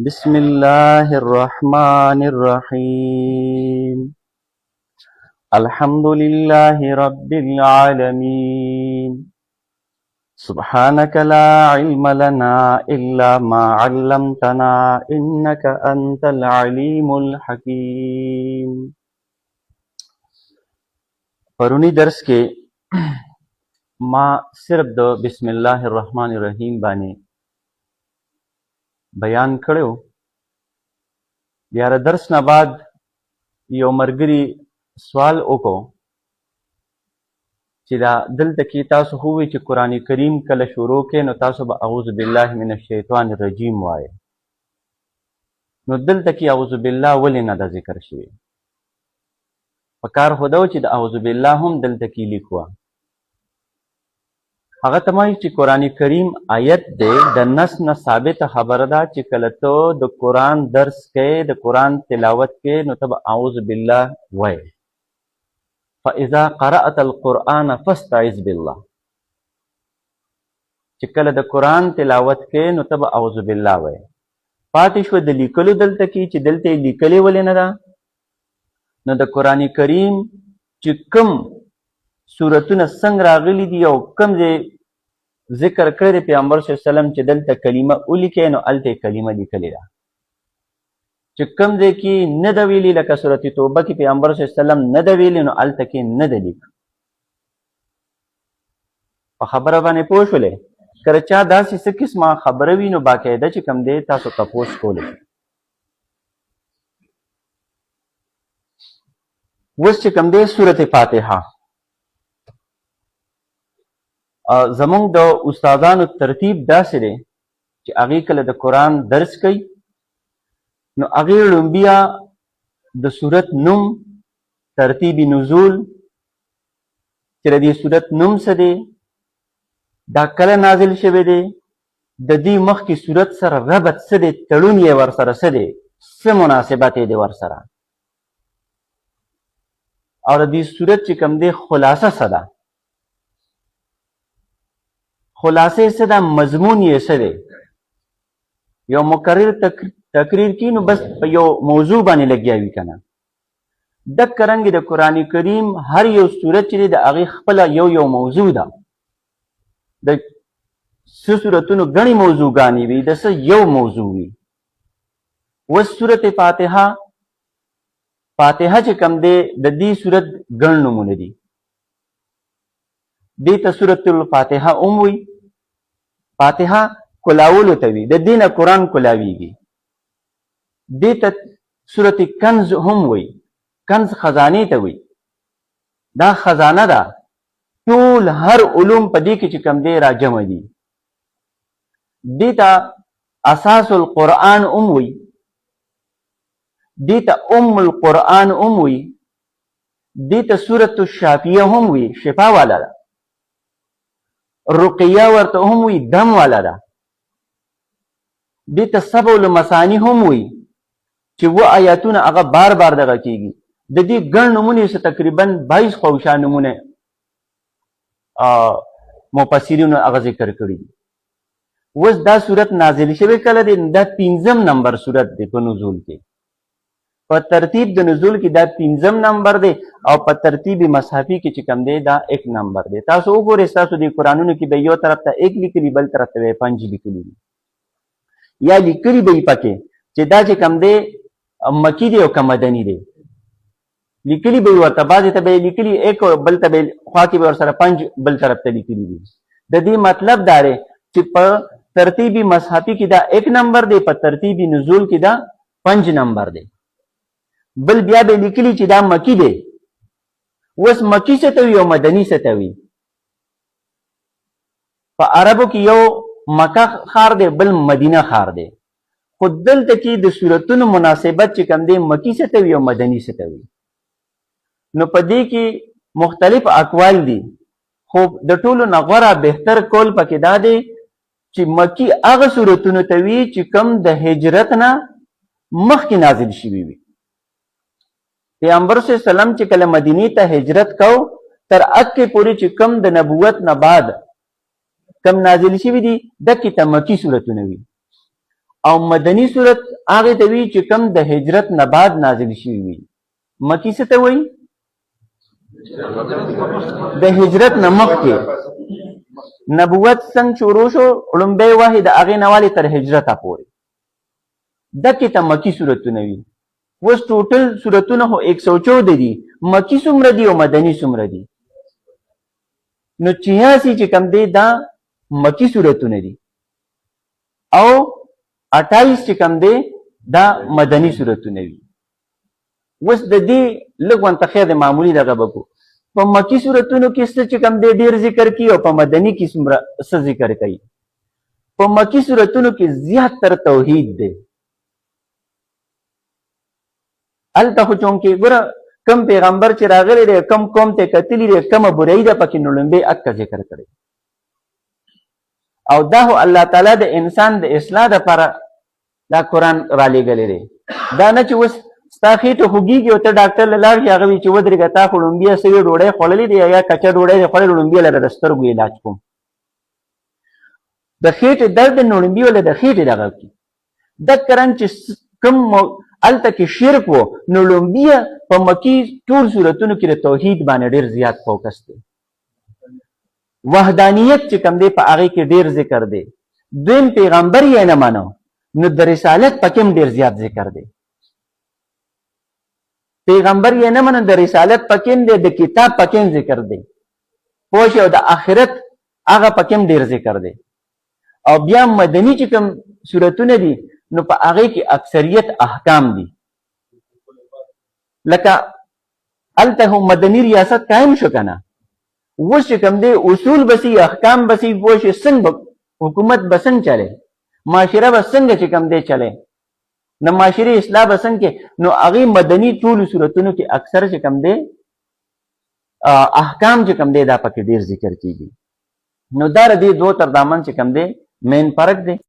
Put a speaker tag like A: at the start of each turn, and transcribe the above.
A: بسم الله الرحمن الرحيم الحمد لله رب العالمين سبحانك لا علم لنا إلا ما علمتنا إنك أنت العليم الحكيم پرونی درس کې ما صرف د بسم الله الرحمن الرحیم باندې بیان کړو. بیا د درس نه بعد یو مرګري سوال وکړو چې دا دلته کې تاسو خو وی چې قرآن کریم کله شروع کې نو تاسو به اعوذ بالله من الشیطان الرجیم وایي، نو دلته کې اعوذ بالله ولې نه دا ذکر شوی؟ په کار خو دا و چې د اعوذ بالله هم دلته کې لیکوه. هغه ته وایي چې قرآن کریم آیت دی د نس نه ثابته خبره ده چې کله ته د قرآن درس کې د قرآن تلاوت کې نو ته به اعوذ بالله وایي. فاذا قرأت القرآن فاستعذ بالله، چې کله د قرآن تلاوت کې نو ته به اعوذ بالله وایي. پاتې شوه د لیکلو دلته کې چې دلته یې لیکلې ولې نه ده؟ نو د قرآن کریم چې کوم سورتونه څنګه راغلي دي او کوم ځای ذکر کړی دی پیغمبر صلی الله علیه وسلم چې دلته کلمه ولیکئ نو هلته یې کلمه لیکلې ده. چې کوم ځای کې نه ده ویلي لکه سورت توبه کې پیغمبر صلی الله علیه وسلم نه ده ویلي نو هلته کې نه ده لیک. په خبره باندې پوه شولې؟ که چا داسې څه قسمه خبره وي نو باقاعده چې کوم دی تاسو تپوس کولی. اوس چې کوم دی سورت فاتحه زمونږ د استادانو ترتیب داسې دی چې هغې کله د قرآن درس کوي نو هغې لومبیا د صورت نوم، ترتیب نزول، چې د دې صورت نوم څه دی، دا کله نازل شوی دی، د دې مخکې صورت سره ربط څه دی، تړون یې ورسره څه دی، څه مناسبت یې دی ورسره، او د دې صورت چې کوم دی خلاصه څه ده، خلاصې څه ده، مضمون یې څه دی. یو مکرر تقریر کی نو بس په یو موضوع باندې لګیا وي که نه. دک رنګې د قرآن کریم هر یو صورت چې دی د هغې خپله یو موضوع ده. د څه صورتونو ګڼې موضوعګانې وي، د څه یو موضوع وي. اوس صورت فاتحه چې کوم دی د دې صورت ګڼ نومونه دي. دې ته سورة الفاتحه هم وي. فاتحه کلاولو ته وي، د دې نه قرآن کلاویږي. دې ته سورة کنز هم وي، کنز خزانې ته وي. دا خزانه ده، ټول هر علوم په دې کې چې کوم دی راجمع دي. دې ته اساس القرآن هم وي، دې ته القرآن هم وي، دې ته سورة الشافیه هم وي، شفا والا ده. رقیه ورته هم وي، دم والا ده. دې ته سبع المثانی هم وي چې و آیاتونه هغه بار بار دغه کېږي. د دې ګڼ نومونه څه تقریبا 22 خواوشا نومونه مفسرینو هغه ذکر کړي دي. اوس دا صورت نازل شوی کله دی؟ دا 5 نمبر صورت دی په نزول کې. په ترتیب د نزول کې دا 5 نمبر دی او په ترتیب مصحفي کې چې کوم دی دا 1 نمبر دی. تاسو وګورئ ستاسو د قرآنونو کې به یو طرف ته 1 لیکلي، بل طرف ته 5 لیکلي دي، یا لیکلي به یې پکې چې دا چې کوم دی مکی دی او که مدني دی. لیکلي به یې ورته، بعضې ته به یې لیکلي 1 او بل ته به خوا کې به ورسره 5 بل طرف ته لیکلي دي. د دې مطلب دا دی چې په ترتیبي مصحفي کې دا 1 نمبر دی، په ترتیبي نزول کې دا 5 نمبر دی. بل بیا به لیکلي چې دا مکی دی. اوس مکی څه ته وي او مدني څه ته وي؟ په عربو کې یو مکه ښار دی، بل مدینه ښار دی. خو دلته کې د صورتونو مناسبت چې کوم دی مکی څه ته وي او مدني څه ته وي. نو په دې کې مختلف اقوال دي، خو د ټولو نه غوره بهتر قول پکې دا دی چې مکی هغه صورتونو ته وي چې کوم د هجرت نه مخکې نازل شوي وي. پیغمبر صلی الله علیه وسلم چې کله مدینې ته هجرت کو تر اکه پورې چې کم د نبوت نه بعد کم نازل شوي دي دکې ته مکی صورتونه وي. او مدني صورت هغه ته وی چې کم د هجرت نه بعد نازل شوی وي. مکی څه ته وایي؟ د هجرت نه مخکې نبوت څنګه شروع شو لومبی وحی د هغې نه والې تر هجرته پورې دکې ته مکی صورتونه وي. اوس ټوټل صورتونه خو 114 دي، مکی څومره دي او مدني څومره دي؟ نو 86 چې کم دی دا مکی صورتونه دي او 28 چې کم دی دا مدني صورتونه وي. اوس د دې لږ ونته خیر معمولي دغه بکو په مکی صورتونو کې څه چې کم دی ډیر ذکر کی او په مدني کې څومره څه ذکر کوي. په مکی صورتونو کې زیات تر توحید دی. هلته خو چونکې ګوره کم پیغمبر چې راغلی دی کم قوم ته کتلی دی کمه برایي ده پکې نو لومبی اکه ذکر کړی او دا خو الله تعالی د انسان د اصلاح دپاره دا قرآن رالیږلی دی. دا نه چې اوس ستا خېټه خوږېږي او ته ډاکټر له لاړ شي هغه وي چې ودرېږه تا خو لومبیه سوي ډوډۍ خوړلې دی یا کچه ډوډۍ دی خوړلې لومبیه له د سترګو علاج کوم. د خېټې درد نو لومبیه له د خېټې دغه کړي. دک رنګ چې کوم هلته کې شرک و نو لومبیه په مکي ټول صورتونو کې د توحید باندې ډېر زیات فوکس دی. وحدانیت چې کوم دی په هغې کې ډېر ذکر دی. دویم پیغمبر یې نه منو نو د رسالت پکې هم ډېر زیات ذکر دی. پیغمبر یې نه منو د رسالت پکې هم دی د کتاب پکې هم ذکر دی. پوه شئ او د آخرت هغه پکې هم ډېر ذکر دی. او بیا مدني چې کوم صورتونه دي نو په هغې کې اکثریت احکام دي. لکه هلته هم مدني ریاست قایم شو که نه. اوس چې کوم دی اصول بسی احکام بسی پوه شئ څنګه حکومت به څنګه چلی معاشره به څنګه چې کوم دی چلی نو معاشري اصلاح به څنګه نو هغې مدني ټولو صورتونو کې اکثر چې کوم دی احکام چې کوم دی دا پکې ډېر ذکر کېږي. نو دا د دې دوه تر دامن چې کوم دی مین فرق دی.